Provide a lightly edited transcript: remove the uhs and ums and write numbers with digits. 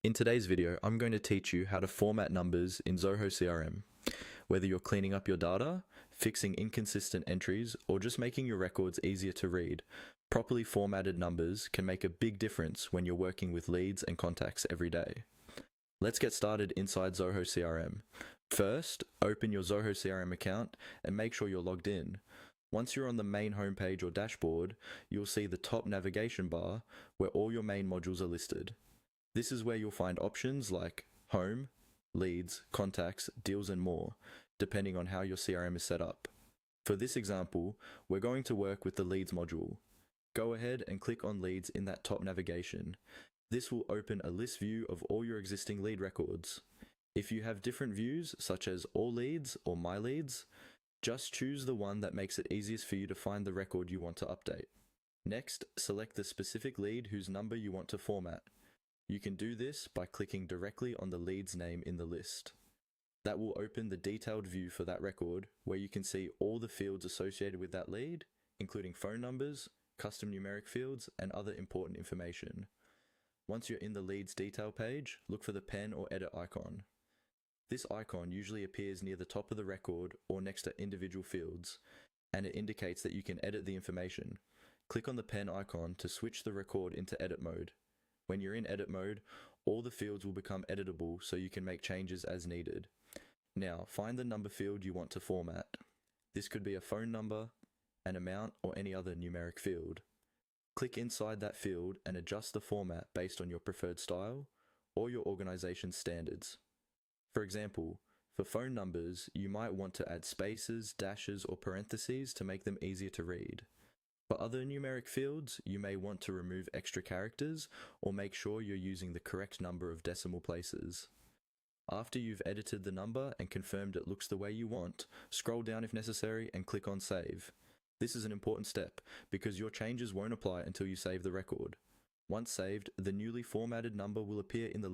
In today's video, I'm going to teach you how to format numbers in Zoho CRM. Whether you're cleaning up your data, fixing inconsistent entries, or just making your records easier to read, properly formatted numbers can make a big difference when you're working with leads and contacts every day. Let's get started inside Zoho CRM. First, open your Zoho CRM account and make sure you're logged in. Once you're on the main homepage or dashboard, you'll see the top navigation bar where all your main modules are listed. This is where you'll find options like Home, Leads, Contacts, Deals, and more, depending on how your CRM is set up. For this example, we're going to work with the Leads module. Go ahead and click on Leads in that top navigation. This will open a list view of all your existing lead records. If you have different views, such as All Leads or My Leads, just choose the one that makes it easiest for you to find the record you want to update. Next, select the specific lead whose number you want to format. You can do this by clicking directly on the lead's name in the list. That will open the detailed view for that record, where you can see all the fields associated with that lead, including phone numbers, custom numeric fields, and other important information. Once you're in the leads detail page, look for the pen or edit icon. This icon usually appears near the top of the record or next to individual fields, and it indicates that you can edit the information. Click on the pen icon to switch the record into edit mode. When you're in edit mode, all the fields will become editable so you can make changes as needed. Now, find the number field you want to format. This could be a phone number, an amount, or any other numeric field. Click inside that field and adjust the format based on your preferred style or your organization's standards. For example, for phone numbers, you might want to add spaces, dashes, or parentheses to make them easier to read. For other numeric fields, you may want to remove extra characters or make sure you're using the correct number of decimal places. After you've edited the number and confirmed it looks the way you want, scroll down if necessary and click on Save. This is an important step because your changes won't apply until you save the record. Once saved, the newly formatted number will appear in the